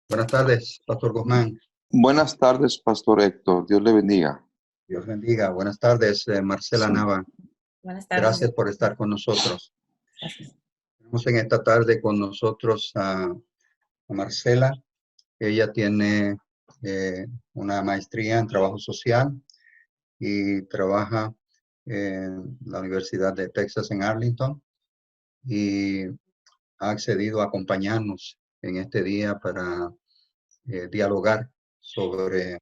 Buenas tardes, Pastor Guzmán. Buenas tardes, Pastor Héctor. Dios le bendiga. Dios bendiga. Buenas tardes, Marcela Sí. Nava. Buenas tardes. Gracias por estar con nosotros. Gracias. Tenemos en esta tarde con nosotros a Marcela. Ella tiene una maestría en trabajo social y trabaja en la Universidad de Texas en Arlington y ha accedido a acompañarnos en este día para dialogar sobre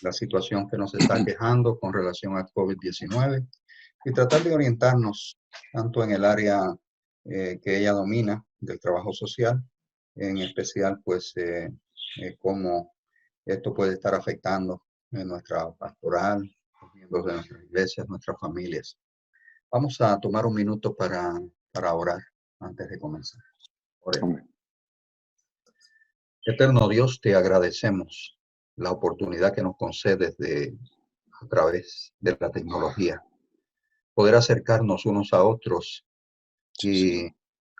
la situación que nos está quejando con relación al COVID-19 y tratar de orientarnos tanto en el área que ella domina del trabajo social, en especial pues cómo esto puede estar afectando en nuestra pastoral, los miembros de nuestras iglesias, nuestras familias. Vamos a tomar un minuto para orar antes de comenzar. Oremos. Eterno Dios, te agradecemos la oportunidad que nos concedes a través de la tecnología, poder acercarnos unos a otros y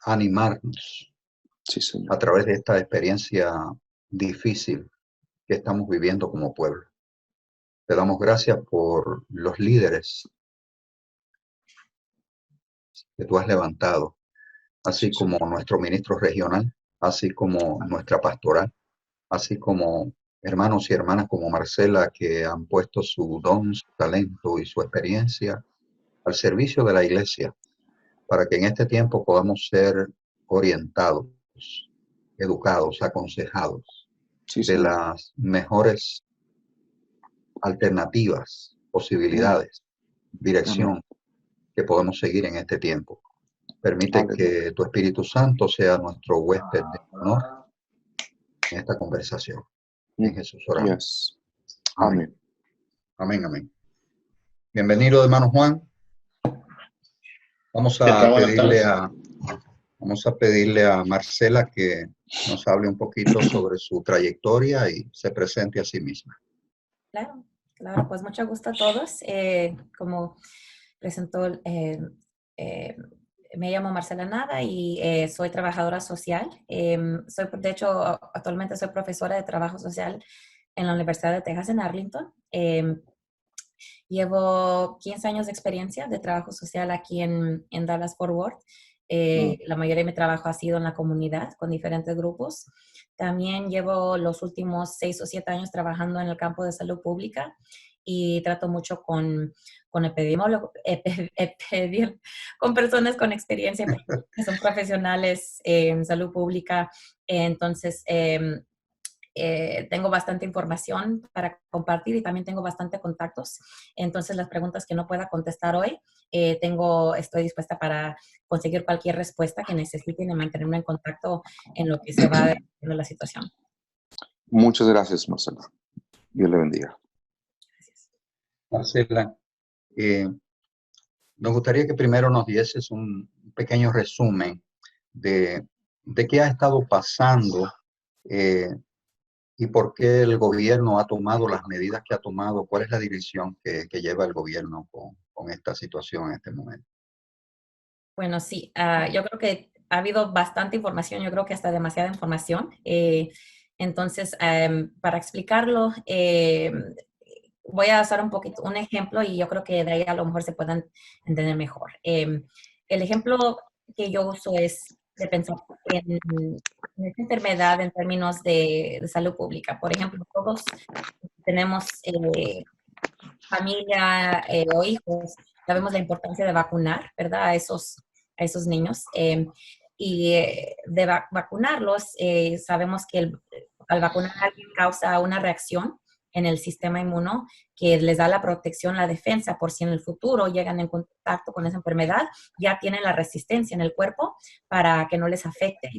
animarnos Sí, Señor. a través de esta experiencia difícil que estamos viviendo como pueblo. Te damos gracias por los líderes que tú has levantado, así como nuestro ministro regional, así como nuestra pastoral, así como hermanos y hermanas como Marcela que han puesto su don, su talento y su experiencia al servicio de la iglesia, para que en este tiempo podamos ser orientados, educados, aconsejados Sí, de Señor. las mejores alternativas, posibilidades, dirección que podemos seguir en este tiempo. Permite Aleluya. que tu Espíritu Santo sea nuestro huésped de honor en esta conversación. En Jesús oramos. Yes. Amén. Amén. Amén, amén. Bienvenido, hermano Juan. Vamos a pedirle a Marcela que nos hable un poquito sobre su trayectoria y se presente a sí misma. Claro, claro, pues mucho gusto a todos. Como presentó, me llamo Marcela Nava y soy trabajadora social. De hecho, actualmente soy profesora de trabajo social en la Universidad de Texas en Arlington. Llevo 15 años de experiencia de trabajo social aquí en Dallas-Fort Worth. La mayoría de mi trabajo ha sido en la comunidad con diferentes grupos. También llevo los últimos 6 o 7 años trabajando en el campo de salud pública y trato mucho con epidemiólogos, con personas con experiencia que son profesionales en salud pública. Entonces, tengo bastante información para compartir y también tengo bastante contactos. Entonces, las preguntas que no pueda contestar hoy, estoy dispuesta para conseguir cualquier respuesta que necesiten y mantenerme en contacto en lo que se va de la situación. Muchas gracias, Marcela. Dios le bendiga. Gracias. Marcela, nos gustaría que primero nos dieses un pequeño resumen de qué ha estado pasando y por qué el gobierno ha tomado las medidas que ha tomado, cuál es la dirección que lleva el gobierno con esta situación en este momento. Bueno, sí, yo creo que ha habido bastante información, yo creo que hasta demasiada información. Entonces, para explicarlo, voy a usar un ejemplo y yo creo que de ahí a lo mejor se puedan entender mejor. El ejemplo que yo uso es de pensar en esta enfermedad en términos de salud pública. Por ejemplo, todos tenemos familia o hijos, sabemos la importancia de vacunar, ¿verdad? A esos niños. Vacunarlos, sabemos que al vacunar a alguien causa una reacción en el sistema inmuno que les da la protección, la defensa, por si en el futuro llegan en contacto con esa enfermedad, ya tienen la resistencia en el cuerpo para que no les afecte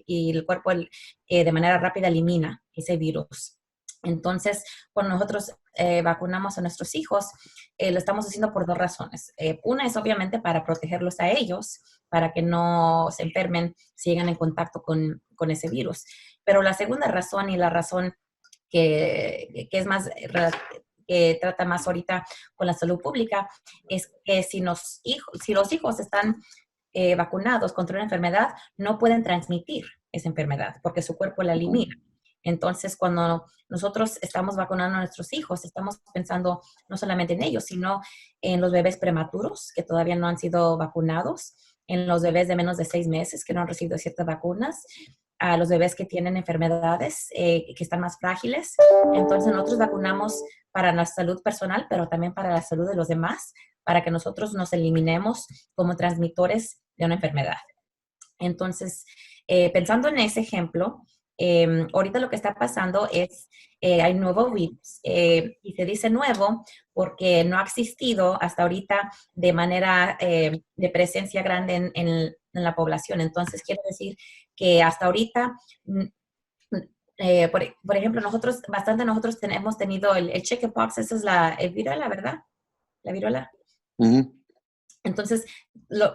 y el cuerpo de manera rápida elimina ese virus. Entonces, cuando nosotros vacunamos a nuestros hijos, lo estamos haciendo por dos razones. Una es obviamente para protegerlos a ellos, para que no se enfermen si llegan en contacto con ese virus. Pero la segunda razón y la razón que es más, que trata más ahorita con la salud pública, es que si los hijos están vacunados contra una enfermedad, no pueden transmitir esa enfermedad porque su cuerpo la elimina. Entonces, cuando nosotros estamos vacunando a nuestros hijos, estamos pensando no solamente en ellos, sino en los bebés prematuros que todavía no han sido vacunados, en los bebés de menos de 6 meses que no han recibido ciertas vacunas, a los bebés que tienen enfermedades que están más frágiles. Entonces, nosotros vacunamos para la salud personal, pero también para la salud de los demás, para que nosotros nos eliminemos como transmitores de una enfermedad. Entonces, pensando en ese ejemplo, ahorita lo que está pasando es, hay nuevo virus, y se dice nuevo porque no ha existido hasta ahorita de manera de presencia grande en la población. Entonces, quiero decir que hasta ahorita, por ejemplo, nosotros hemos tenido el chickenpox, esa es el viruela, ¿verdad? La viruela. Ujú. Entonces,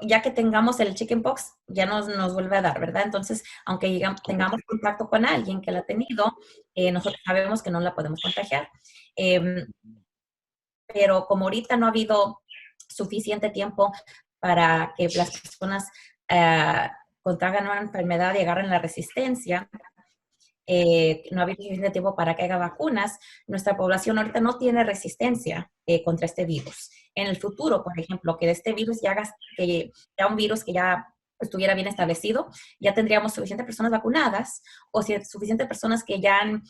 ya que tengamos el chickenpox, ya nos vuelve a dar, ¿verdad? Entonces, aunque tengamos contacto con alguien que la ha tenido, nosotros sabemos que no la podemos contagiar. Pero como ahorita no ha habido suficiente tiempo para que las personas contraigan una enfermedad y agarren la resistencia, no ha habido suficiente tiempo para que haya vacunas, nuestra población ahorita no tiene resistencia contra este virus. En el futuro, por ejemplo, que este virus que un virus que ya estuviera bien establecido, ya tendríamos suficientes personas vacunadas o suficientes personas que ya han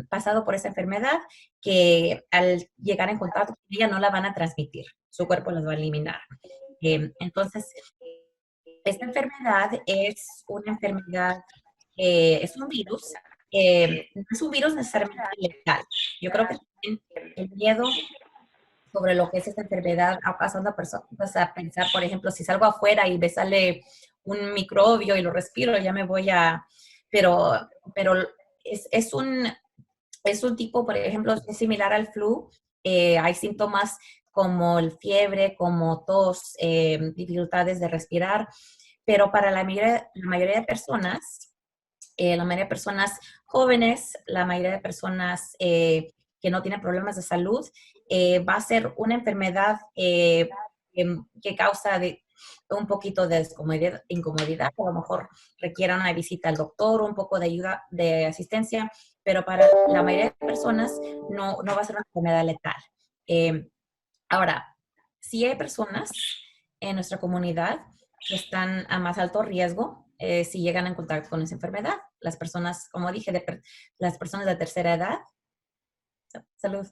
pasado por esa enfermedad que al llegar en contacto con ella no la van a transmitir, su cuerpo las va a eliminar. Entonces, esta enfermedad es una enfermedad, es un virus, no es un virus necesariamente letal. Yo creo que también el miedo sobre lo que es esta enfermedad ha pasado a personas a pensar, por ejemplo, si salgo afuera y me sale un microbio y lo respiro, ya me voy a... Pero es un tipo, por ejemplo, es similar al flu. Hay síntomas como el fiebre, como tos, dificultades de respirar, pero para la mayoría de personas, la mayoría de personas jóvenes, la mayoría de personas que no tienen problemas de salud, va a ser una enfermedad que causa un poquito de incomodidad, a lo mejor requiera una visita al doctor, un poco de ayuda, de asistencia, pero para la mayoría de personas no va a ser una enfermedad letal. Ahora, sí hay personas en nuestra comunidad que están a más alto riesgo si llegan en contacto con esa enfermedad. Las personas, como dije, las personas de tercera edad, salud,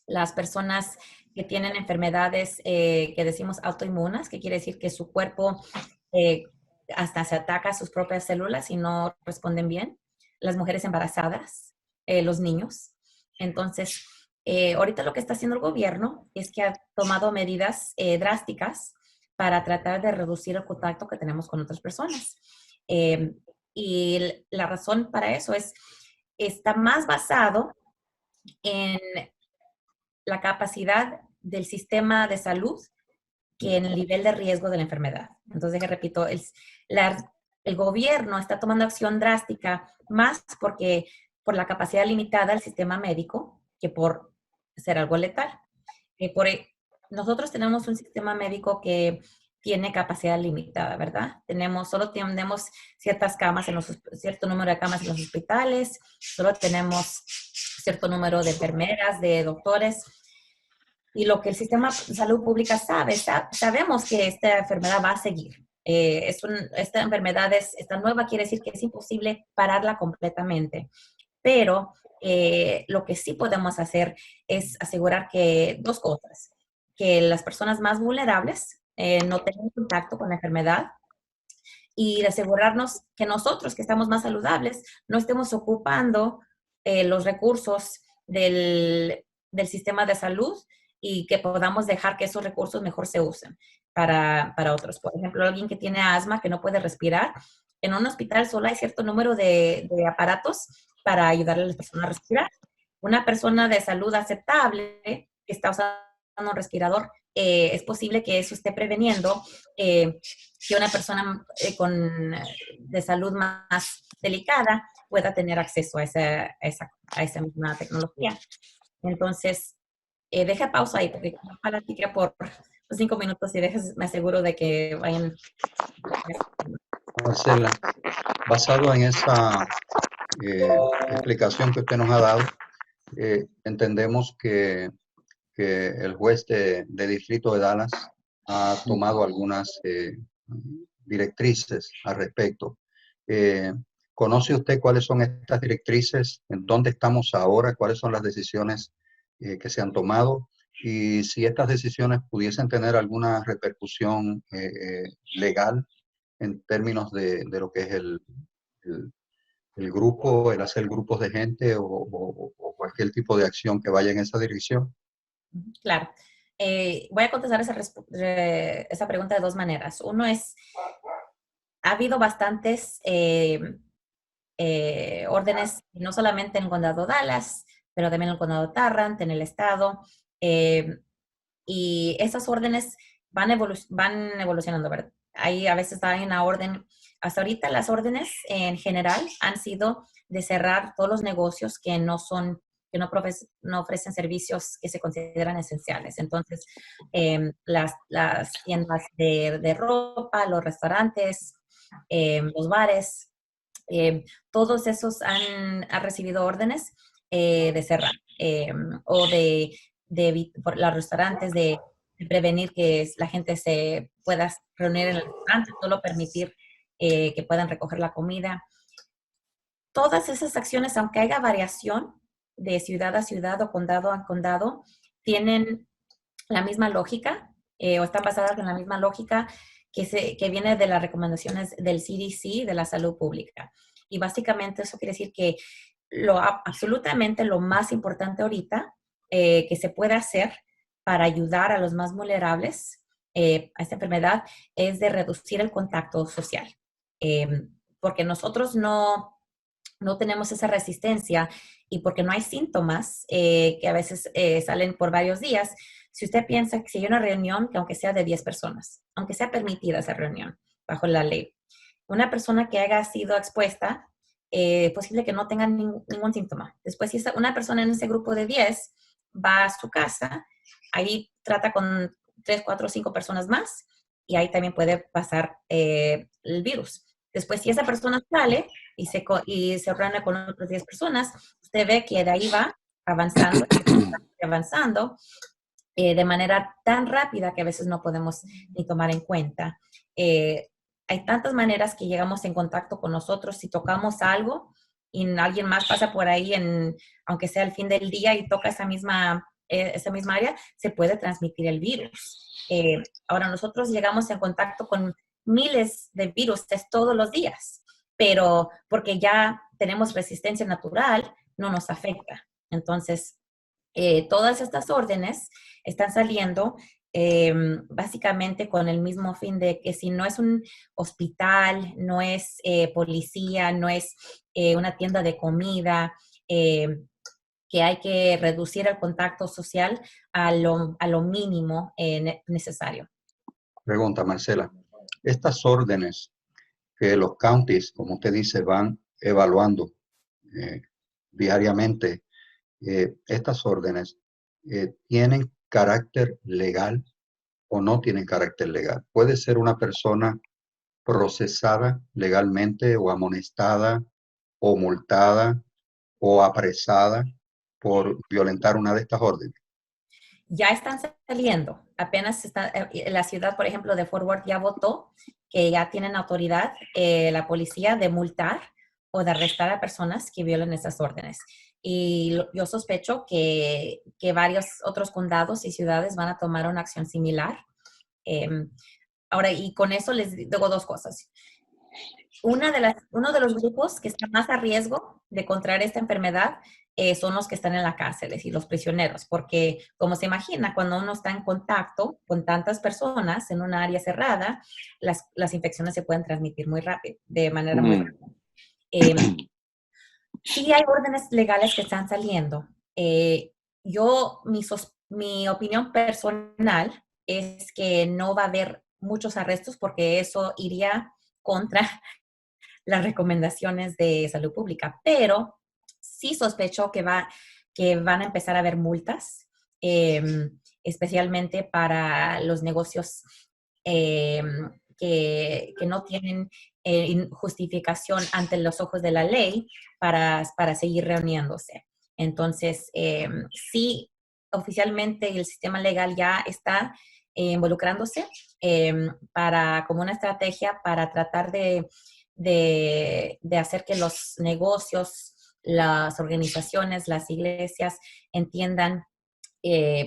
las personas que tienen enfermedades que decimos autoinmunes, que quiere decir que su cuerpo hasta se ataca a sus propias células y no responden bien, las mujeres embarazadas, los niños. Entonces, ahorita lo que está haciendo el gobierno es que ha tomado medidas drásticas para tratar de reducir el contacto que tenemos con otras personas. Y la razón para eso está más basado en la capacidad del sistema de salud que en el nivel de riesgo de la enfermedad. Entonces, repito, el gobierno está tomando acción drástica más por la capacidad limitada del sistema médico que por ser algo letal. Nosotros tenemos un sistema médico que tiene capacidad limitada, ¿verdad? Solo tenemos ciertas camas, cierto número de camas en los hospitales, solo tenemos cierto número de enfermeras, de doctores. Y lo que el sistema de salud pública sabemos que esta enfermedad va a seguir. Esta enfermedad esta nueva, quiere decir que es imposible pararla completamente. Pero lo que sí podemos hacer es asegurar dos cosas, que las personas más vulnerables no tengan contacto con la enfermedad y de asegurarnos que nosotros, que estamos más saludables, no estemos ocupando los recursos del sistema de salud y que podamos dejar que esos recursos mejor se usen para otros. Por ejemplo, alguien que tiene asma, que no puede respirar, en un hospital solo hay cierto número de aparatos para ayudarle a las personas a respirar. Una persona de salud aceptable que está usando un respirador, es posible que eso esté preveniendo que una persona de salud más delicada pueda tener acceso a esa misma tecnología. Entonces, deja pausa ahí, porque ojalá que por 5 minutos y me aseguro de que vayan. Marcela, basado en explicación que usted nos ha dado, entendemos que el juez de distrito de Dallas ha tomado algunas directrices al respecto. Eh, ¿Conoce usted cuáles son estas directrices? ¿En dónde estamos ahora? ¿Cuáles son las decisiones que se han tomado? Y si estas decisiones pudiesen tener alguna repercusión legal en términos de lo que es el, el grupo, el hacer grupos de gente o cualquier tipo de acción que vaya en esa dirección. Claro. Voy a contestar esa pregunta de dos maneras. Uno es, ha habido bastantes órdenes, no solamente en el condado Dallas, pero también en el condado Tarrant, en el estado, y esas órdenes van evolucionando, ¿verdad? Ahí a veces hay una orden, hasta ahorita las órdenes en general han sido de cerrar todos los negocios que no son, que no ofrecen servicios que se consideran esenciales. Entonces, las tiendas de ropa, los restaurantes, los bares, todos esos han recibido órdenes de cerrar o por los restaurantes de prevenir que la gente se pueda reunir en el restaurante, solo permitir que puedan recoger la comida. Todas esas acciones, aunque haya variación de ciudad a ciudad o condado a condado, tienen la misma lógica o están basadas en la misma lógica que viene de las recomendaciones del CDC, de la salud pública. Y básicamente eso quiere decir que absolutamente lo más importante ahorita que se puede hacer para ayudar a los más vulnerables a esta enfermedad es de reducir el contacto social. Porque nosotros no tenemos esa resistencia y porque no hay síntomas que a veces salen por varios días. Si usted piensa que si hay una reunión, que aunque sea de 10 personas, aunque sea permitida esa reunión bajo la ley, una persona que haya sido expuesta, posible que no tenga ningún síntoma. Después, si una persona en ese grupo de 10 va a su casa, ahí trata con 3, 4, 5 personas más y ahí también puede pasar el virus. Después, si esa persona sale y se reúne con otras 10 personas, usted ve que de ahí va avanzando, avanzando de manera tan rápida que a veces no podemos ni tomar en cuenta. Hay tantas maneras que llegamos en contacto con nosotros. Si tocamos algo y alguien más pasa por ahí, aunque sea el fin del día y toca esa misma área, se puede transmitir el virus. Ahora, nosotros llegamos en contacto con miles de virus todos los días, pero porque ya tenemos resistencia natural, no nos afecta. Entonces, todas estas órdenes están saliendo básicamente con el mismo fin de que si no es un hospital, no es policía, no es una tienda de comida, que hay que reducir el contacto social a lo mínimo necesario. Pregunta, Marcela. Estas órdenes que los counties, como usted dice, van evaluando diariamente, estas órdenes tienen carácter legal o no tienen carácter legal. Puede ser una persona procesada legalmente o amonestada o multada o apresada por violentar una de estas órdenes. Ya están saliendo. Apenas la ciudad, por ejemplo, de Fort Worth ya votó que ya tienen autoridad la policía de multar o de arrestar a personas que violen esas órdenes. Y yo sospecho que varios otros condados y ciudades van a tomar una acción similar. Ahora, y con eso les digo dos cosas. Uno de los grupos que está más a riesgo de contraer esta enfermedad son los que están en las cárceles y los prisioneros, porque como se imagina, cuando uno está en contacto con tantas personas en una área cerrada, las infecciones se pueden transmitir muy rápido, de manera muy rápida. Sí hay órdenes legales que están saliendo. Mi opinión personal es que no va a haber muchos arrestos porque eso iría contra las recomendaciones de salud pública, pero sí sospecho que van a empezar a haber multas, especialmente para los negocios que no tienen justificación ante los ojos de la ley para seguir reuniéndose. Entonces, sí, oficialmente el sistema legal ya está involucrándose como una estrategia para tratar de hacer que los negocios, las organizaciones, las iglesias entiendan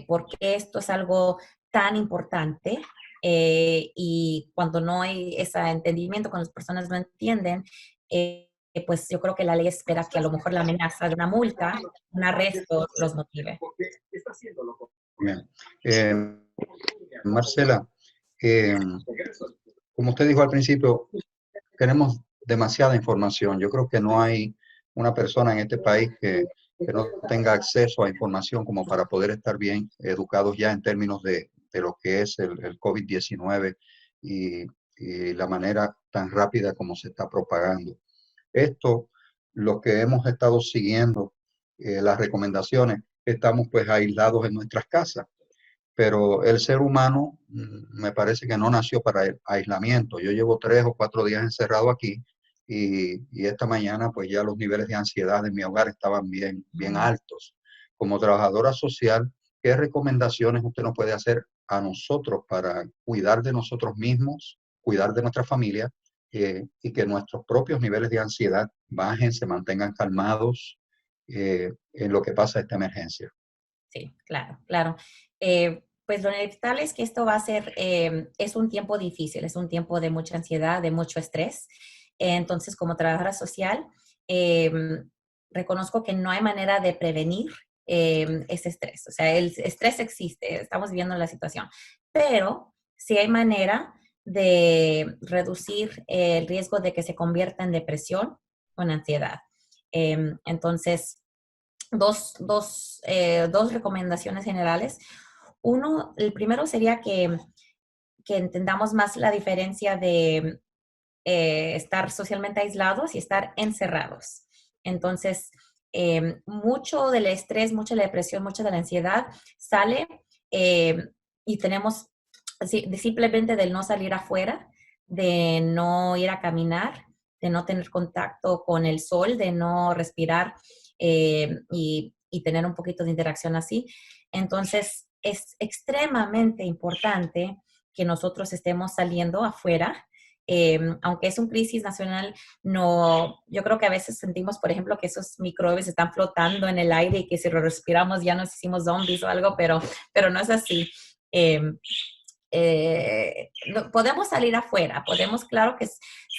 por qué esto es algo tan importante. Y cuando no hay ese entendimiento, cuando las personas no entienden, pues yo creo que la ley espera que a lo mejor la amenaza de una multa, un arresto, los motive. Bien. Marcela, eh, como usted dijo al principio, tenemos demasiada información. Yo creo que no hay una persona en este país que no tenga acceso a información como para poder estar bien educados ya en términos de lo que es el COVID-19 y la manera tan rápida como se está propagando. Esto, lo que hemos estado siguiendo, las recomendaciones, estamos pues aislados en nuestras casas, pero el ser humano me parece que no nació para el aislamiento. Yo llevo 3 o 4 días encerrado aquí y esta mañana pues ya los niveles de ansiedad en mi hogar estaban bien altos. Como trabajadora social, ¿qué recomendaciones usted nos puede hacer a nosotros para cuidar de nosotros mismos, cuidar de nuestra familia y que nuestros propios niveles de ansiedad bajen, se mantengan calmados en lo que pasa esta emergencia? Sí, claro, claro. Pues lo inevitable es que esto va a ser, es un tiempo difícil, es un tiempo de mucha ansiedad, de mucho estrés. Entonces, como trabajadora social, reconozco que no hay manera de prevenir ese estrés. O sea, el estrés existe, estamos viviendo la situación, pero sí hay manera de reducir el riesgo de que se convierta en depresión o en ansiedad. Entonces, dos recomendaciones generales. Uno, el primero sería que entendamos más la diferencia de estar socialmente aislados y estar encerrados. Entonces, mucho del estrés, mucha de la depresión, mucha de la ansiedad sale eh, y tenemos simplemente del no salir afuera, de no ir a caminar, de no tener contacto con el sol, de no respirar y tener un poquito de interacción así. Entonces, es extremadamente importante que nosotros estemos saliendo afuera. Aunque es una crisis nacional, no, yo creo que a veces sentimos, por ejemplo, que esos microbios están flotando en el aire y que si lo respiramos ya nos hicimos zombies o algo, pero no es así. Podemos salir afuera, podemos, claro que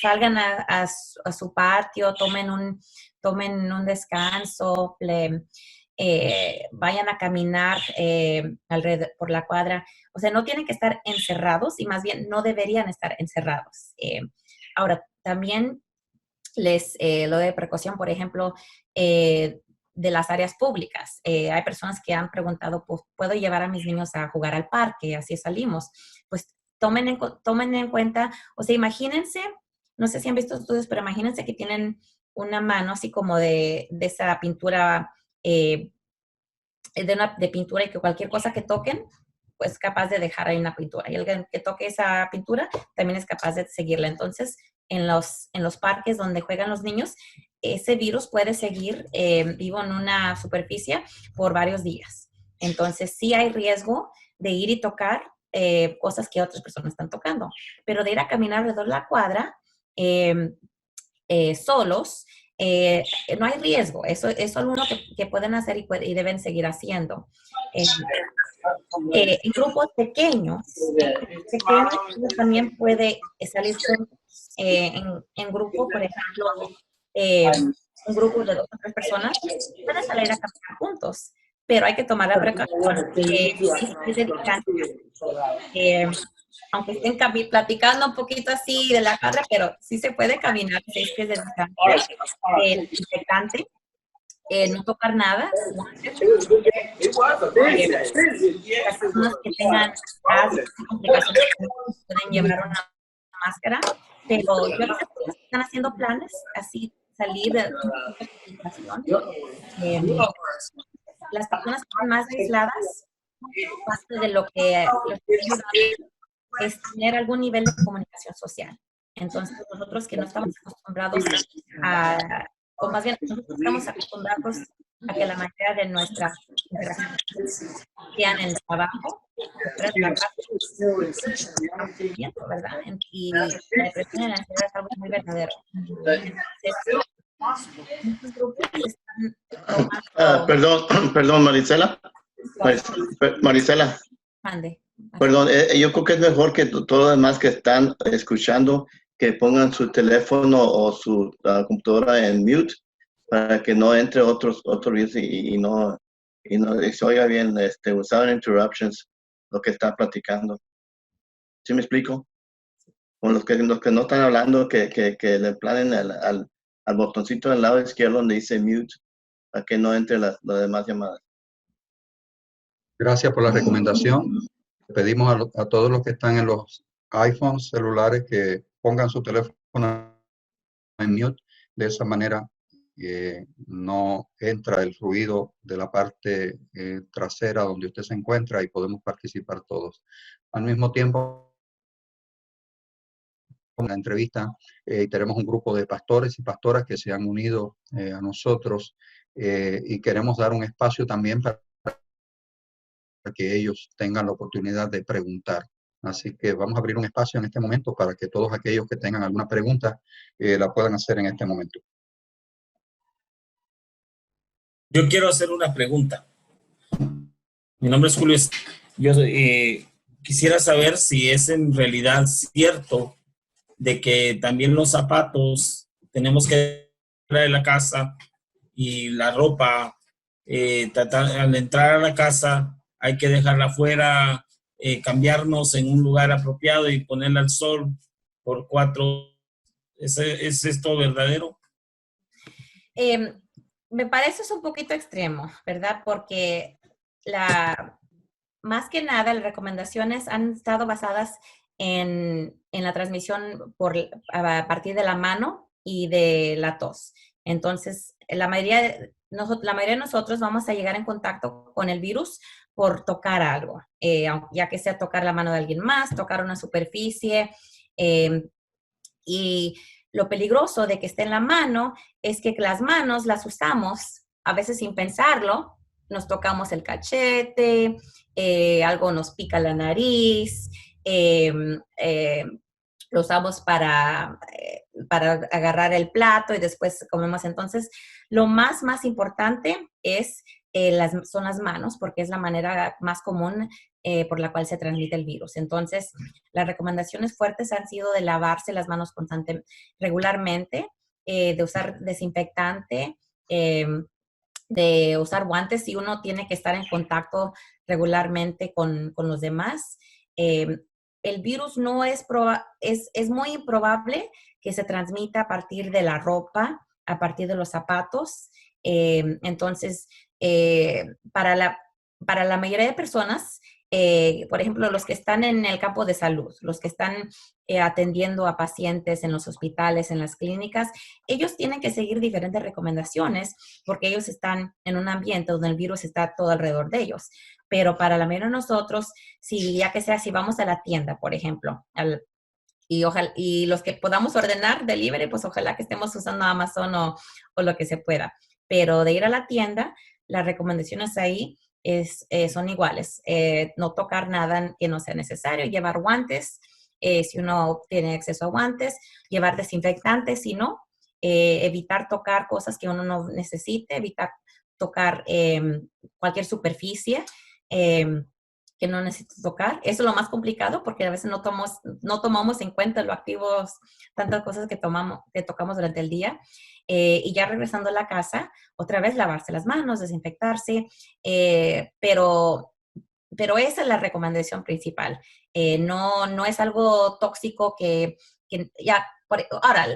salgan a su patio, tomen un descanso, vayan a caminar alrededor por la cuadra. O sea, no tienen que estar encerrados y más bien no deberían estar encerrados. Ahora, también lo de precaución, por ejemplo, de las áreas públicas. Hay personas que han preguntado, pues, ¿puedo llevar a mis niños a jugar al parque? Así salimos. Pues tomen en cuenta, o sea, imagínense, no sé si han visto estudios, pero imagínense que tienen una mano así como de esa pintura, de pintura y que cualquier cosa que toquen, pues capaz de dejar ahí una pintura. Y alguien que toque esa pintura también es capaz de seguirla. Entonces, en los parques donde juegan los niños, ese virus puede seguir vivo en una superficie por varios días. Entonces, sí hay riesgo de ir y tocar cosas que otras personas están tocando. Pero de ir a caminar alrededor de la cuadra solos, no hay riesgo. Eso es solo uno que pueden hacer y deben seguir haciendo. En grupos pequeños, también puede salir juntos. En grupo, por ejemplo, un grupo de 2 o 3 personas pueden salir a caminar juntos, pero hay que tomar la precaución. Aunque estén platicando un poquito así de la cuadra, pero sí se puede caminar 6 pies de distancia. Desinfectante, no tocar nada. Las personas que tengan asma, complicaciones, pueden llevar una máscara, pero yo no sé si están haciendo planes así, salir de una situación. Las personas que están más aisladas, parte de lo que los ayuda es tener algún nivel de comunicación social. Entonces, nosotros que no estamos acostumbrados a, o más bien, nosotros estamos acostumbrados a que la mayoría de nuestras interacciones sean en el trabajo, fuera de la casa, ¿verdad? Y la depresión y la ansiedad es algo muy verdadero. Entonces, muchos grupos están tomando... Perdón, perdón, Marisela. Marisela, Mande. perdón, yo creo que es mejor que todos los demás que están escuchando que pongan su teléfono o su computadora en mute para que no entre otros virus y no se oiga bien without interruptions lo que está platicando. ¿Sí me explico? Con los que no están hablando, que le planen al botoncito del lado izquierdo donde dice mute para que no entre las demás llamadas. Gracias por la recomendación. Pedimos a todos los que están en los iPhones celulares que pongan su teléfono en mute. De esa manera no entra el ruido de la parte trasera donde usted se encuentra y podemos participar todos. Al mismo tiempo, en la entrevista tenemos un grupo de pastores y pastoras que se han unido a nosotros y queremos dar un espacio también para que ellos tengan la oportunidad de preguntar. Así que vamos a abrir un espacio en este momento para que todos aquellos que tengan alguna pregunta la puedan hacer en este momento. Yo quiero hacer una pregunta. Mi nombre es Julio. Yo quisiera saber si es en realidad cierto de que también los zapatos tenemos que traer de la casa y la ropa, al entrar a la casa hay que dejarla afuera, cambiarnos en un lugar apropiado y ponerla al sol por 4. ¿Es esto verdadero? Me parece es un poquito extremo, ¿verdad? Porque más que nada las recomendaciones han estado basadas en la transmisión a partir de la mano y de la tos. Entonces, la mayoría de nosotros vamos a llegar en contacto con el virus por tocar algo, ya que sea tocar la mano de alguien más, tocar una superficie. Y lo peligroso de que esté en la mano es que las manos las usamos a veces sin pensarlo. Nos tocamos el cachete, algo nos pica la nariz, lo usamos para agarrar el plato y después comemos. Entonces, lo más importante son las manos, porque es la manera más común por la cual se transmite el virus. Entonces, las recomendaciones fuertes han sido de lavarse las manos regularmente, de usar desinfectante, de usar guantes si uno tiene que estar en contacto regularmente con los demás. El virus no es muy improbable que se transmita a partir de la ropa, a partir de los zapatos. Entonces, para la mayoría de personas, por ejemplo, los que están en el campo de salud, los que están atendiendo a pacientes en los hospitales, en las clínicas, ellos tienen que seguir diferentes recomendaciones porque ellos están en un ambiente donde el virus está todo alrededor de ellos. Pero para la mayoría de nosotros, si vamos a la tienda, por ejemplo, y los que podamos ordenar delivery, pues ojalá que estemos usando Amazon o lo que se pueda. Pero de ir a la tienda, las recomendaciones ahí son iguales. No tocar nada que no sea necesario, llevar guantes, si uno tiene acceso a guantes, llevar desinfectantes, si no, evitar tocar cosas que uno no necesite, evitar tocar cualquier superficie que no necesito tocar. Eso es lo más complicado porque a veces no tomamos en cuenta lo activos, tantas cosas que tocamos durante el día. Y ya regresando a la casa, otra vez lavarse las manos, desinfectarse, pero esa es la recomendación principal. No es algo tóxico que ya, ahora,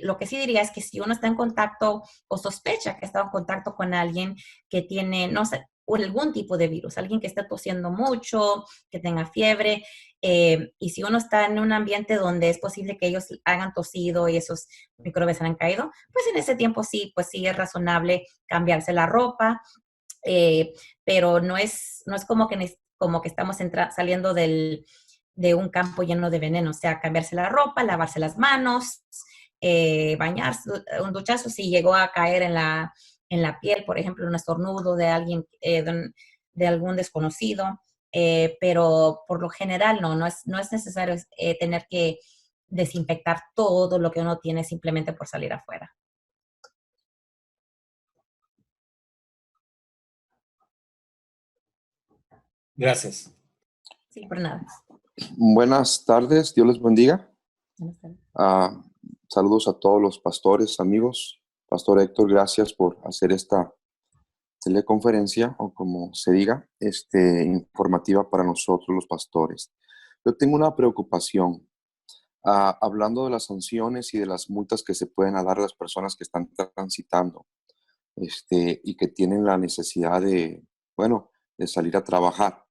lo que sí diría es que si uno está en contacto o sospecha que está en contacto con alguien que tiene, no sé, algún tipo de virus, alguien que esté tosiendo mucho, que tenga fiebre, y si uno está en un ambiente donde es posible que ellos hayan tosido y esos microbios han caído, pues en ese tiempo sí, pues sí es razonable cambiarse la ropa, pero no es como que estamos saliendo del de un campo lleno de veneno, o sea, cambiarse la ropa, lavarse las manos, bañarse, un duchazo si llegó a caer en la piel, por ejemplo, un estornudo de alguien, de algún desconocido, pero por lo general no es necesario tener que desinfectar todo lo que uno tiene simplemente por salir afuera. Gracias. Sí, por nada. Buenas tardes, Dios les bendiga. Buenas tardes. Saludos a todos los pastores, amigos. Pastor Héctor, gracias por hacer esta teleconferencia, o como se diga, informativa para nosotros los pastores. Yo tengo una preocupación. Hablando de las sanciones y de las multas que se pueden dar a las personas que están transitando y que tienen la necesidad de salir a trabajar.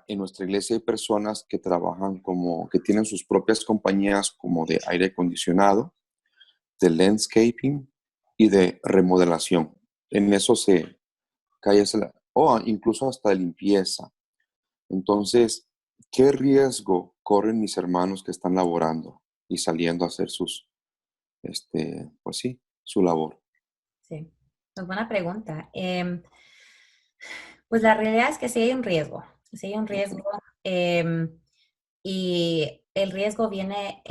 En nuestra iglesia hay personas que trabajan que tienen sus propias compañías como de aire acondicionado, de landscaping y de remodelación. En eso se cae incluso hasta de limpieza. Entonces, ¿qué riesgo corren mis hermanos que están laborando y saliendo a hacer su labor? Sí, pues buena pregunta. Pues la realidad es que sí hay un riesgo. Sí hay un riesgo. Y el riesgo viene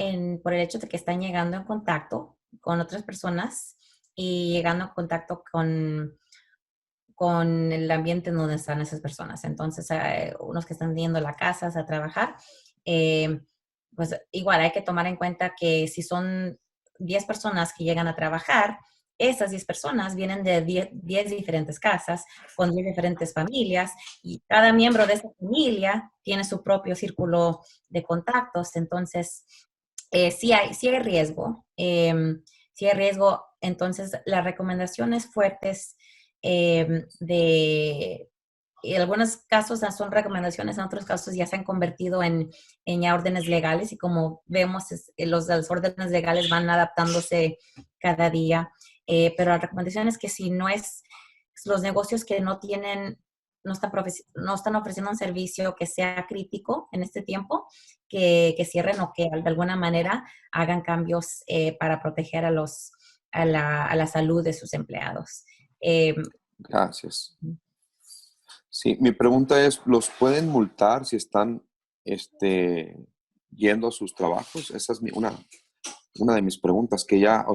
por el hecho de que están llegando en contacto con otras personas y llegando en contacto con el ambiente en donde están esas personas. Entonces, unos que están yendo a la casa a trabajar, pues igual hay que tomar en cuenta que si son 10 personas que llegan a trabajar, esas 10 personas vienen de 10 diferentes casas, con 10 diferentes familias, y cada miembro de esa familia tiene su propio círculo de contactos. Entonces, sí hay riesgo. Sí hay riesgo. Entonces, las recomendaciones fuertes en algunos casos son recomendaciones, en otros casos ya se han convertido en ya órdenes legales, y como vemos, las órdenes legales van adaptándose cada día. Pero la recomendación es que si no es los negocios que no están ofreciendo un servicio que sea crítico en este tiempo, que cierren, o que de alguna manera hagan cambios para proteger a la salud de sus empleados. Gracias. Sí, mi pregunta es, ¿los pueden multar si están yendo a sus trabajos? Esa es una de mis preguntas que ya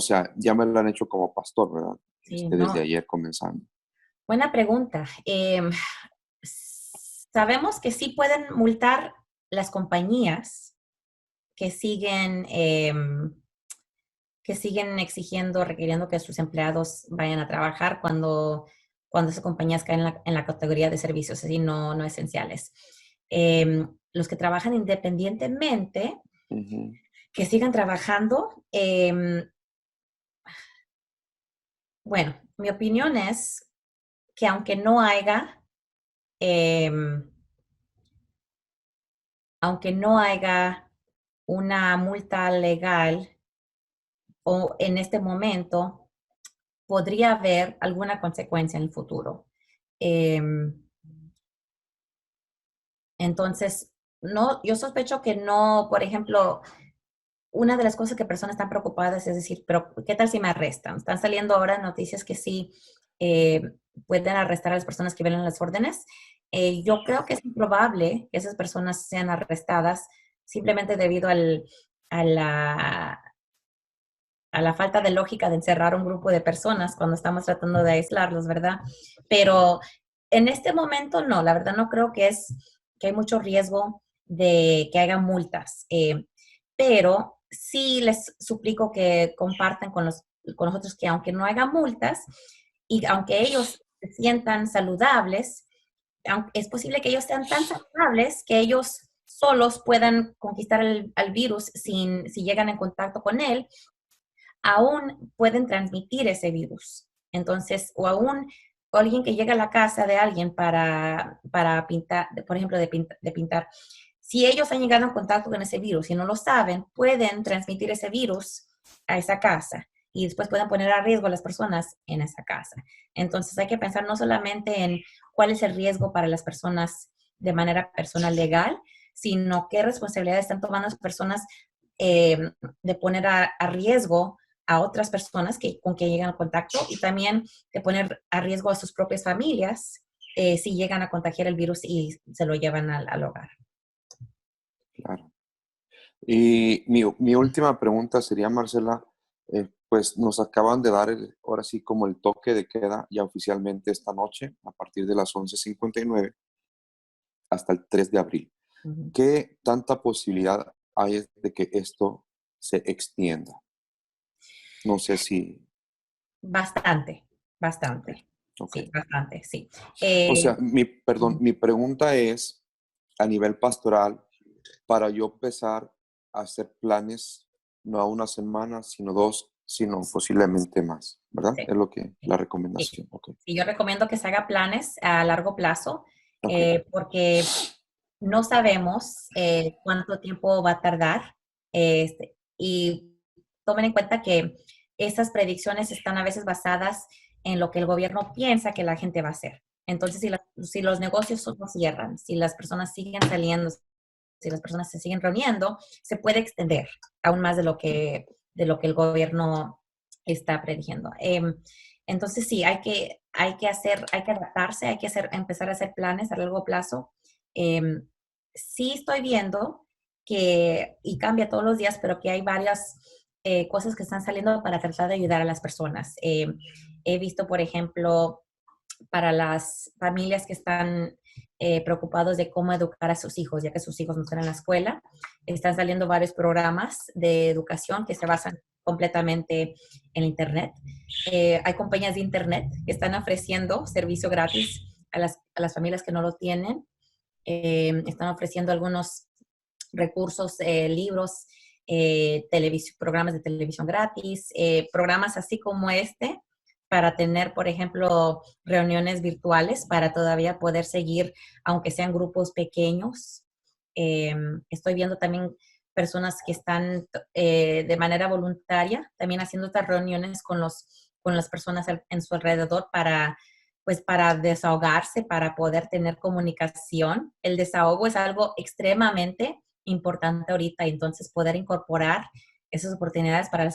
me la han hecho como pastor, ¿verdad? Sí, Desde ayer comenzando. Buena pregunta. Sabemos que sí pueden multar las compañías que siguen exigiendo, requiriendo que sus empleados vayan a trabajar cuando esas compañías caen en la categoría de servicios así no esenciales. Los que trabajan independientemente, Uh-huh. que sigan trabajando, bueno, mi opinión es que aunque no haya una multa legal, o en este momento, podría haber alguna consecuencia en el futuro. Entonces, yo sospecho que no. Por ejemplo, una de las cosas que personas están preocupadas es decir, pero ¿qué tal si me arrestan? Están saliendo ahora noticias que sí pueden arrestar a las personas que violan las órdenes. Yo creo que es improbable que esas personas sean arrestadas simplemente debido a la falta de lógica de encerrar un grupo de personas cuando estamos tratando de aislarlos, ¿verdad? Pero en este momento no, la verdad no creo que hay mucho riesgo de que haya multas. Pero sí les suplico que compartan con nosotros que aunque no haya multas, y aunque ellos se sientan saludables, es posible que ellos sean tan saludables que ellos solos puedan conquistar al virus si llegan en contacto con él, aún pueden transmitir ese virus. Entonces, o aún alguien que llega a la casa de alguien para pintar, por ejemplo, de pintar, si ellos han llegado en contacto con ese virus y no lo saben, pueden transmitir ese virus a esa casa y después pueden poner a riesgo a las personas en esa casa. Entonces hay que pensar no solamente en cuál es el riesgo para las personas de manera personal legal, sino qué responsabilidades están tomando las personas de poner a riesgo a otras personas con que llegan a contacto y también de poner a riesgo a sus propias familias si llegan a contagiar el virus y se lo llevan al hogar. Claro. Y mi última pregunta sería, Marcela, pues nos acaban de dar ahora sí como el toque de queda ya oficialmente esta noche, a partir de las 11:59 hasta el 3 de abril. Ujú. ¿Qué tanta posibilidad hay de que esto se extienda? No sé si... Bastante, Ok, bastante. ok. Sí, bastante, sí. O sea, perdón, Ujú. mi pregunta es a nivel pastoral, para yo empezar a hacer planes, no a una semana, sino 2, sino posiblemente más, ¿verdad? Sí, Es lo que, sí, la sí. recomendación. Ok, Sí, yo recomiendo que se haga planes a largo plazo ok, porque no sabemos cuánto tiempo va a tardar y tomen en cuenta que esas predicciones están a veces basadas en lo que el gobierno piensa que la gente va a hacer. Entonces, si los negocios no cierran, si las personas siguen saliendo, si las personas se siguen reuniendo, se puede extender aún más de lo que el gobierno está prediciendo. Entonces, sí, hay que adaptarse, empezar a hacer planes a largo plazo. Sí estoy viendo y cambia todos los días, pero que hay varias cosas que están saliendo para tratar de ayudar a las personas. He visto, por ejemplo, para las familias que están preocupados de cómo educar a sus hijos, ya que sus hijos no están en la escuela. Están saliendo varios programas de educación que se basan completamente en Internet. Hay compañías de Internet que están ofreciendo servicio gratis a las familias que no lo tienen. Están ofreciendo algunos recursos, libros, programas de televisión gratis, programas así como este para tener, por ejemplo, reuniones virtuales para todavía poder seguir, aunque sean grupos pequeños. Estoy viendo también personas que están de manera voluntaria también haciendo estas reuniones con las personas en su alrededor pues para desahogarse, para poder tener comunicación. El desahogo es algo extremadamente importante ahorita, entonces poder incorporar esas oportunidades para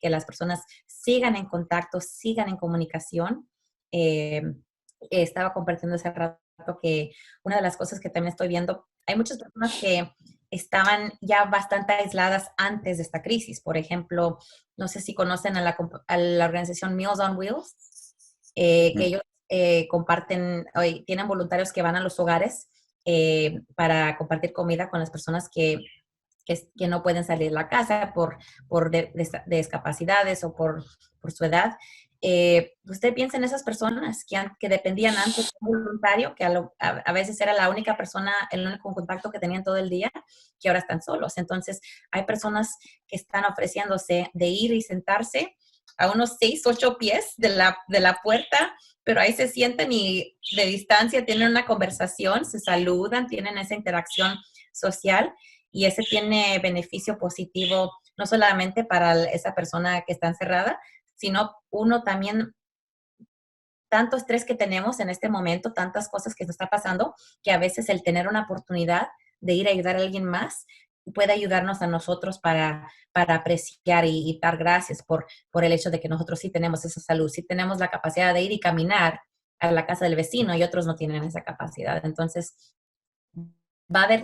que las personas sigan en contacto, sigan en comunicación. Estaba compartiendo hace rato que una de las cosas que también estoy viendo, hay muchas personas que estaban ya bastante aisladas antes de esta crisis. Por ejemplo, no sé si conocen a la organización Meals on Wheels, que ellos tienen voluntarios que van a los hogares para compartir comida con las personas que no pueden salir de la casa por discapacidades o por su edad. Usted piensa en esas personas que dependían antes de un voluntario, que a veces era la única persona, el único contacto que tenían todo el día, que ahora están solos. Entonces, hay personas que están ofreciéndose de ir y sentarse a unos 6, 8 pies de la puerta, pero ahí se sienten y de distancia tienen una conversación, se saludan, tienen esa interacción social y ese tiene beneficio positivo no solamente para esa persona que está encerrada, sino uno también, tanto estrés que tenemos en este momento, tantas cosas que nos está pasando, que a veces el tener una oportunidad de ir a ayudar a alguien más puede ayudarnos a nosotros para apreciar y dar gracias por el hecho de que nosotros sí tenemos esa salud, sí tenemos la capacidad de ir y caminar a la casa del vecino y otros no tienen esa capacidad. Entonces,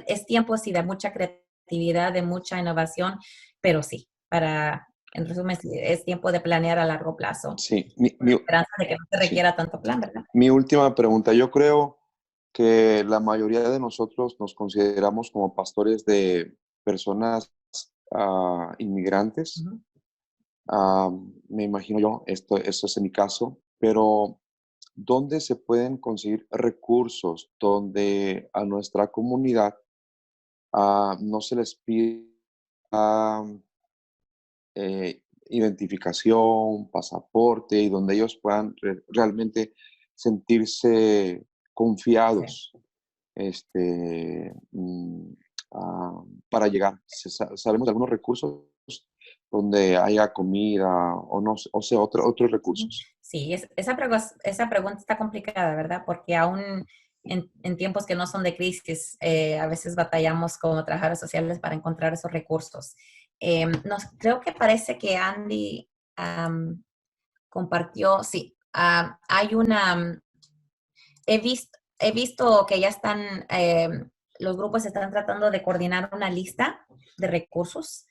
es tiempo sí de mucha creatividad, de mucha innovación, pero sí, en resumen, sí, es tiempo de planear a largo plazo, sí. con la esperanza de que no se Sí. requiera tanto plan, ¿verdad? Mi última pregunta. Yo creo que la mayoría de nosotros nos consideramos como pastores de personas inmigrantes. Ujú. Ah, me imagino yo, esto es en mi caso, pero ¿dónde se pueden conseguir recursos donde a nuestra comunidad no se les pida identificación, pasaporte y donde ellos puedan realmente sentirse Sí. confiados para llegar? ¿Sabemos de algunos recursos donde haya comida o no, o sea, otros recursos? Sí, esa pregunta está complicada, ¿verdad? Porque aún en tiempos que no son de crisis, a veces batallamos como trabajadores sociales para encontrar esos recursos. Creo que parece que Andy compartió, sí, hay una, he visto que ya están, los grupos están tratando de coordinar una lista de recursos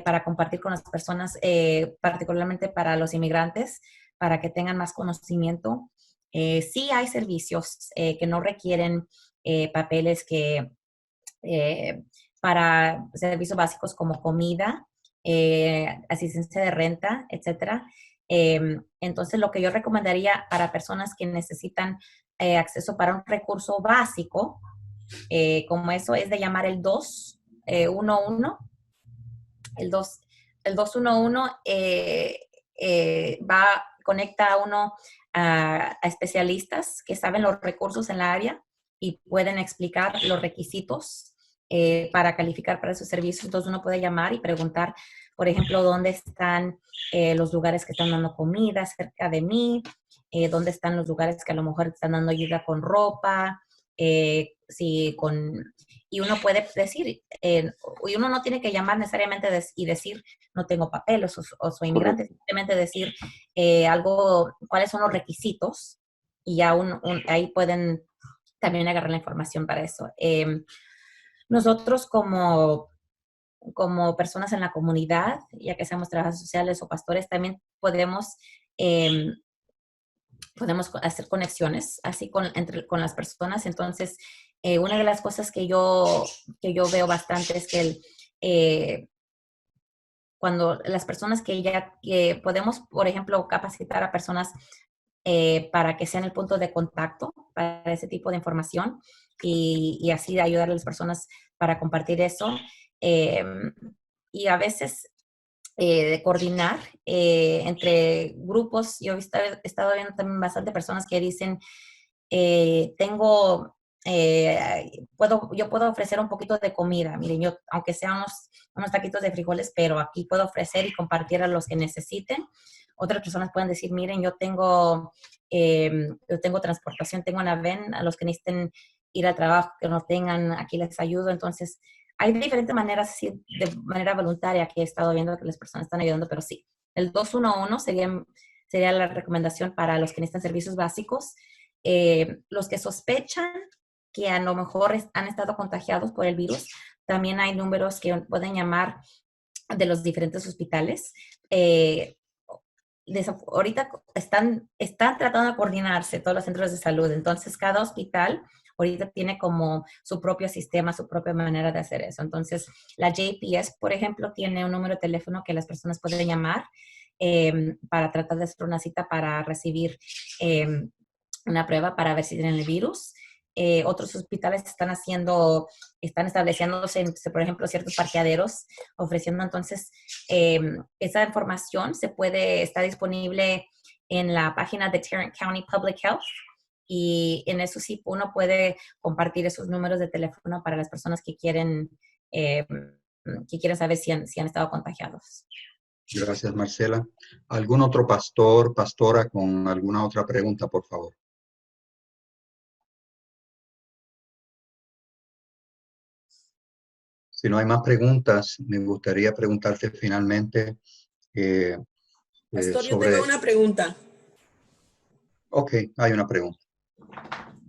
para compartir con las personas, particularmente para los inmigrantes, para que tengan más conocimiento. Sí hay servicios que no requieren papeles para servicios básicos como comida, asistencia de renta, etcétera. Entonces, lo que yo recomendaría para personas que necesitan acceso para un recurso básico, como eso, es de llamar el 211. El 211 conecta a uno a especialistas que saben los recursos en la área y pueden explicar los requisitos para calificar para esos servicios. Entonces uno puede llamar y preguntar, por ejemplo, dónde están los lugares que están dando comida cerca de mí, dónde están los lugares que a lo mejor están dando ayuda con ropa, y uno puede decir, y uno no tiene que llamar necesariamente y decir, no tengo papeles o soy inmigrante, simplemente decir cuáles son los requisitos, y ya ahí pueden también agarrar la información para eso. Nosotros como personas en la comunidad, ya que seamos trabajadores sociales o pastores, también podemos hacer conexiones así con las personas. Entonces, una de las cosas que yo veo bastante es que cuando las personas que podemos, por ejemplo, capacitar a personas para que sean el punto de contacto para ese tipo de información y así ayudar a las personas para compartir eso. Y a veces de coordinar entre grupos. Yo he estado viendo también bastante personas que dicen, yo puedo ofrecer un poquito de comida. Miren, yo, aunque sean unos taquitos de frijoles, pero aquí puedo ofrecer y compartir a los que necesiten. Otras personas pueden decir, miren, yo tengo transportación, tengo una van, a los que necesiten ir al trabajo, que no tengan, aquí les ayudo. Entonces, hay diferentes maneras, sí, de manera voluntaria que he estado viendo que las personas están ayudando, pero sí, el 211 sería la recomendación para los que necesitan servicios básicos. Los que sospechan que a lo mejor han estado contagiados por el virus, también hay números que pueden llamar de los diferentes hospitales. Ahorita están tratando de coordinarse todos los centros de salud, entonces cada hospital ahorita tiene como su propio sistema, su propia manera de hacer eso. Entonces, la JPS, por ejemplo, tiene un número de teléfono que las personas pueden llamar para tratar de hacer una cita para recibir una prueba para ver si tienen el virus. Otros hospitales están estableciéndose, por ejemplo, ciertos parqueaderos, ofreciendo entonces esa información está disponible en la página de Tarrant County Public Health, y en eso sí uno puede compartir esos números de teléfono para las personas que quieren saber si han estado contagiados. Gracias, Marcela. ¿Algún otro pastor, pastora con alguna otra pregunta, por favor? Si no hay más preguntas, me gustaría preguntarte finalmente Pastor, yo sobre... tengo una pregunta. Ok, hay una pregunta.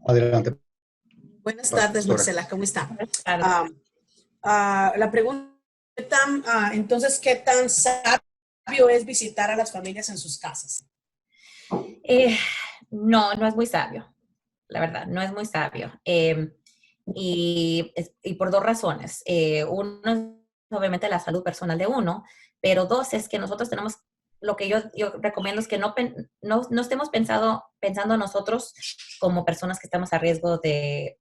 Adelante. Buenas tardes, pastora. Marcela, ¿cómo está? La pregunta, entonces, ¿qué tan sabio es visitar a las familias en sus casas? No es muy sabio, la verdad, no es muy sabio. Y por dos razones. Uno es obviamente la salud personal de uno, pero dos es que nosotros tenemos, lo que yo recomiendo es que no estemos pensando nosotros como personas que estamos a riesgo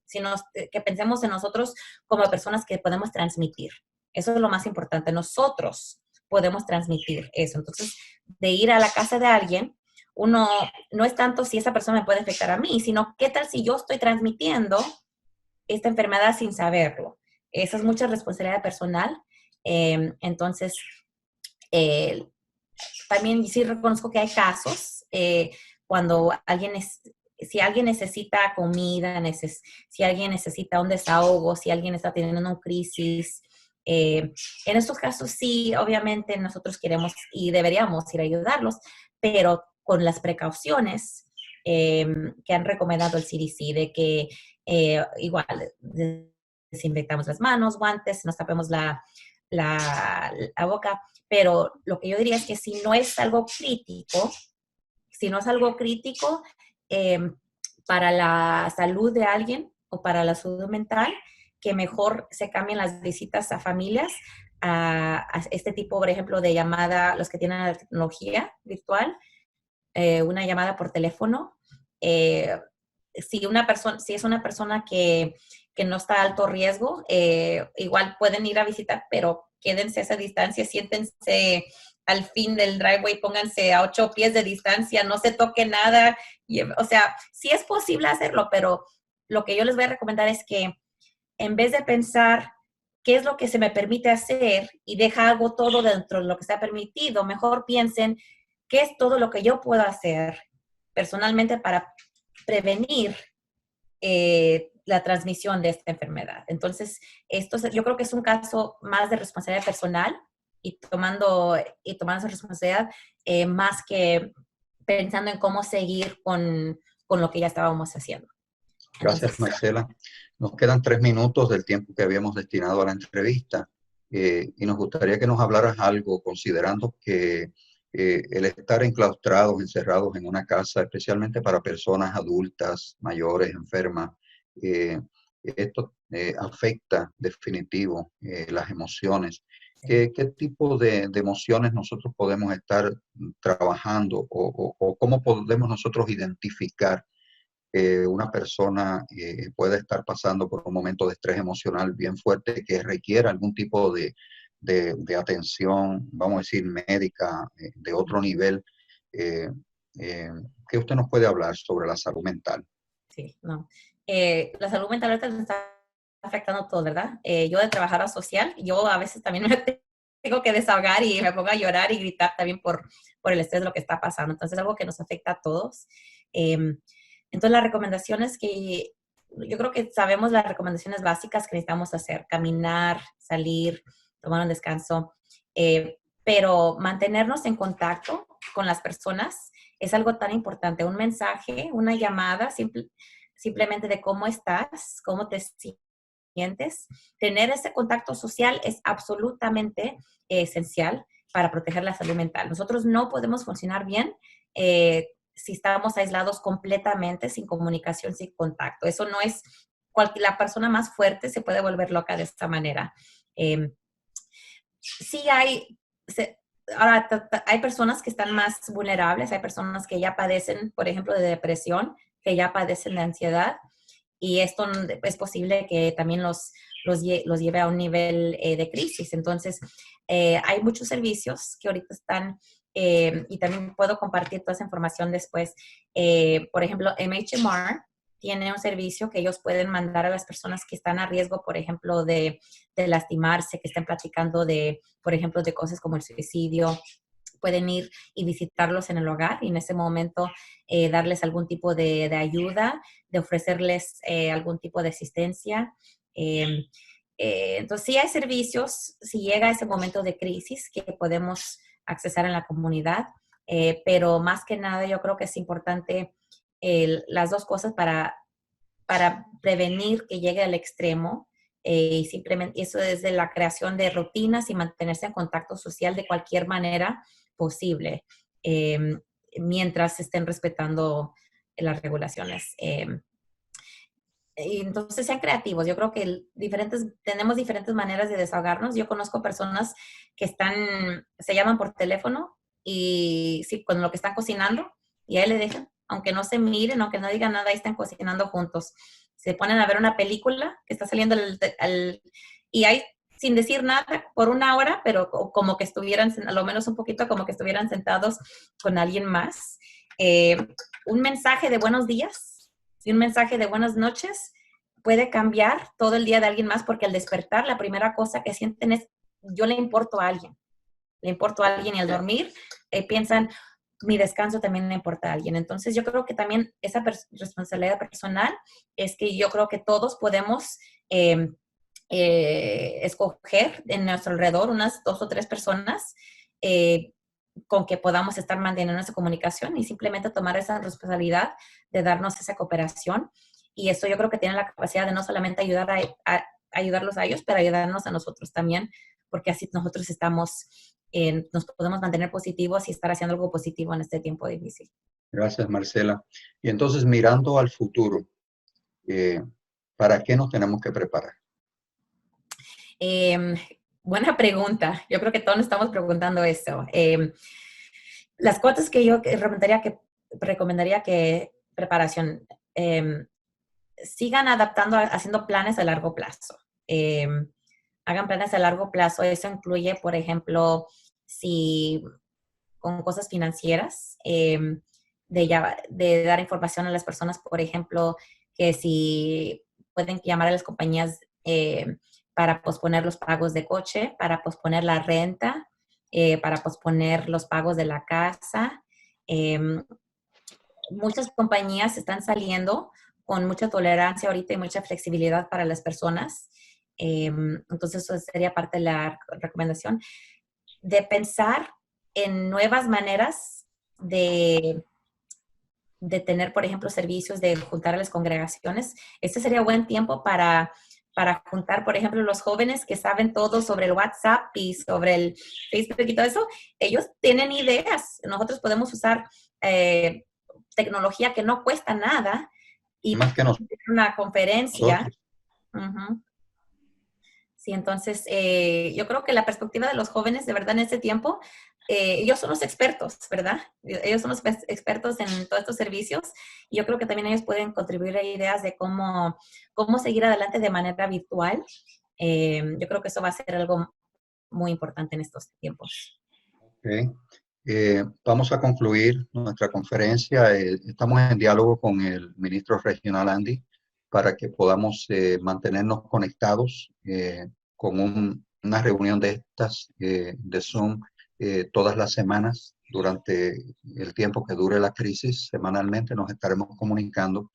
sino que pensemos en nosotros como personas que podemos transmitir. Eso es lo más importante. Nosotros podemos transmitir eso. Entonces, de ir a la casa de alguien, uno no es tanto si esa persona me puede afectar a mí, sino qué tal si yo estoy transmitiendo esta enfermedad sin saberlo. Esa es mucha responsabilidad personal. Entonces, también sí reconozco que hay casos cuando alguien si alguien necesita comida, si alguien necesita un desahogo, si alguien está teniendo una crisis. En estos casos sí, obviamente nosotros queremos y deberíamos ir a ayudarlos, pero con las precauciones que han recomendado el CDC, de que igual desinfectamos las manos, guantes, nos tapemos la boca, pero lo que yo diría es que si no es algo crítico, eh, para la salud de alguien o para la salud mental, que mejor se cambien las visitas a familias a este tipo, por ejemplo, de llamada, los que tienen la tecnología virtual, una llamada por teléfono. Si es una persona que no está a alto riesgo, igual pueden ir a visitar, pero quédense a esa distancia, siéntense al fin del driveway, pónganse a 8 pies de distancia, no se toque nada. O sea, sí es posible hacerlo, pero lo que yo les voy a recomendar es que en vez de pensar qué es lo que se me permite hacer y deja algo todo dentro de lo que está permitido, mejor piensen qué es todo lo que yo puedo hacer personalmente para prevenir la transmisión de esta enfermedad. Entonces, yo creo que es un caso más de responsabilidad personal y tomando esa responsabilidad más que pensando en cómo seguir con lo que ya estábamos haciendo. Gracias, Marcela. Nos quedan 3 minutos del tiempo que habíamos destinado a la entrevista y nos gustaría que nos hablaras algo, considerando que el estar enclaustrados, encerrados en una casa, especialmente para personas adultas, mayores, enfermas, esto afecta definitivo las emociones. ¿Qué tipo de emociones nosotros podemos estar trabajando o cómo podemos nosotros identificar una persona puede estar pasando por un momento de estrés emocional bien fuerte que requiera algún tipo de atención, vamos a decir, médica de otro nivel? ¿Qué usted nos puede hablar sobre la salud mental? Sí, no. La salud mental ahorita nos está afectando todo, ¿verdad? Yo de trabajadora social, yo a veces también me tengo que desahogar y me pongo a llorar y gritar también por el estrés de lo que está pasando. Entonces es algo que nos afecta a todos. Entonces las recomendaciones que yo creo que sabemos las recomendaciones básicas que necesitamos hacer: caminar, salir, tomar un descanso, pero mantenernos en contacto con las personas es algo tan importante. Un mensaje, una llamada, simplemente de cómo estás, cómo te sientes. Tener ese contacto social es absolutamente esencial para proteger la salud mental. Nosotros no podemos funcionar bien si estamos aislados completamente, sin comunicación, sin contacto. Eso no es, la persona más fuerte se puede volver loca de esta manera. Sí ahora hay personas que están más vulnerables, hay personas que ya padecen, por ejemplo, de depresión, que ya padecen de ansiedad, y esto es posible que también los lleve a un nivel de crisis. Entonces, hay muchos servicios que ahorita están, y también puedo compartir toda esa información después. Por ejemplo, MHMR tiene un servicio que ellos pueden mandar a las personas que están a riesgo, por ejemplo, de lastimarse, que estén platicando por ejemplo, de cosas como el suicidio. Pueden ir y visitarlos en el hogar y en ese momento darles algún tipo de ayuda, de ofrecerles algún tipo de asistencia. Entonces, sí hay servicios, si llega ese momento de crisis, que podemos accesar en la comunidad, pero más que nada yo creo que es importante las dos cosas para prevenir que llegue al extremo. Y simplemente eso es de la creación de rutinas y mantenerse en contacto social de cualquier manera posible, mientras se estén respetando las regulaciones. Y entonces sean creativos. Yo creo que tenemos diferentes maneras de desahogarnos. Yo conozco personas que se llaman por teléfono y sí, con lo que están cocinando, y ahí le dejan, aunque no se miren, aunque no digan nada, ahí están cocinando juntos. Se ponen a ver una película que está saliendo y ahí, sin decir nada, por 1 hora, pero como que estuvieran, a lo menos un poquito, como que estuvieran sentados con alguien más. Un mensaje de buenos días y un mensaje de buenas noches puede cambiar todo el día de alguien más, porque al despertar, la primera cosa que sienten es: yo le importo a alguien. Le importo a alguien, y al dormir piensan: mi descanso también le importa a alguien. Entonces, yo creo que también esa responsabilidad personal es que yo creo que todos podemos escoger en nuestro alrededor unas 2 o 3 personas con que podamos estar manteniendo esa comunicación y simplemente tomar esa responsabilidad de darnos esa cooperación. Y eso yo creo que tiene la capacidad de no solamente ayudar a ayudarlos a ellos, pero ayudarnos a nosotros también, porque así nosotros nos podemos mantener positivos y estar haciendo algo positivo en este tiempo difícil. Gracias, Marcela. Y entonces, mirando al futuro, ¿para qué nos tenemos que preparar? Buena pregunta. Yo creo que todos nos estamos preguntando eso. Las cosas que yo recomendaría que preparación, sigan adaptando, haciendo planes a largo plazo. Hagan planes a largo plazo. Eso incluye, por ejemplo, si con cosas financieras, de dar información a las personas, por ejemplo, que si pueden llamar a las compañías para posponer los pagos de coche, para posponer la renta, para posponer los pagos de la casa. Muchas compañías están saliendo con mucha tolerancia ahorita y mucha flexibilidad para las personas. Entonces, eso sería parte de la recomendación. De pensar en nuevas maneras de tener, por ejemplo, servicios de juntar a las congregaciones. Este sería buen tiempo para juntar, por ejemplo, los jóvenes que saben todo sobre el WhatsApp y sobre el Facebook y todo eso. Ellos tienen ideas. Nosotros podemos usar tecnología que no cuesta nada y Más que nosotros. una conferencia. Uh-huh. Sí, entonces yo creo que la perspectiva de los jóvenes, de verdad, en este tiempo, ellos son los expertos, ¿verdad? Ellos son los expertos en todos estos servicios y yo creo que también ellos pueden contribuir a ideas de cómo seguir adelante de manera virtual. Yo creo que eso va a ser algo muy importante en estos tiempos. Okay. Vamos a concluir nuestra conferencia. Estamos en diálogo con el ministro regional Andy para que podamos mantenernos conectados con una reunión de estas de Zoom todas las semanas durante el tiempo que dure la crisis. Semanalmente nos estaremos comunicando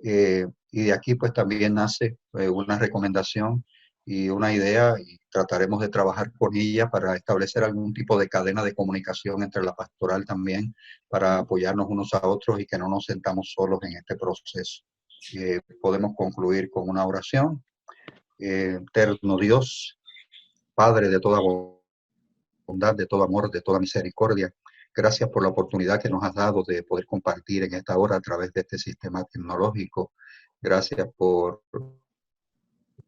y de aquí pues también nace una recomendación y una idea y trataremos de trabajar con ella para establecer algún tipo de cadena de comunicación entre la pastoral también para apoyarnos unos a otros y que no nos sentamos solos en este proceso. Podemos concluir con una oración. Eterno Dios, Padre de toda bondad, de todo amor, de toda misericordia, gracias por la oportunidad que nos has dado de poder compartir en esta hora a través de este sistema tecnológico. Gracias por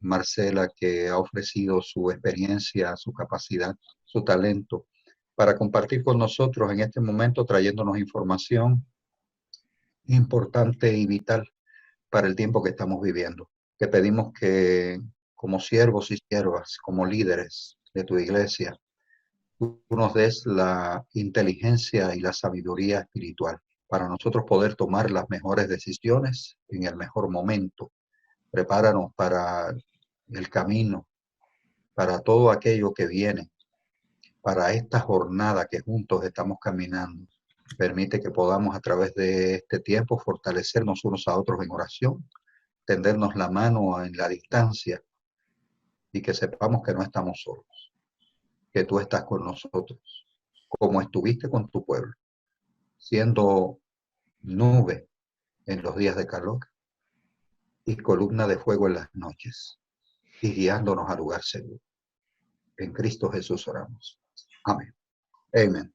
Marcela, que ha ofrecido su experiencia, su capacidad, su talento para compartir con nosotros en este momento, trayéndonos información importante y vital para el tiempo que estamos viviendo. Te pedimos que como siervos y siervas, como líderes de tu iglesia, tú nos des la inteligencia y la sabiduría espiritual para nosotros poder tomar las mejores decisiones en el mejor momento. Prepáranos para el camino, para todo aquello que viene, para esta jornada que juntos estamos caminando. Permite que podamos a través de este tiempo fortalecernos unos a otros en oración, tendernos la mano en la distancia y que sepamos que no estamos solos, que tú estás con nosotros, como estuviste con tu pueblo, siendo nube en los días de calor y columna de fuego en las noches y guiándonos al lugar seguro. En Cristo Jesús oramos. Amén. Amén.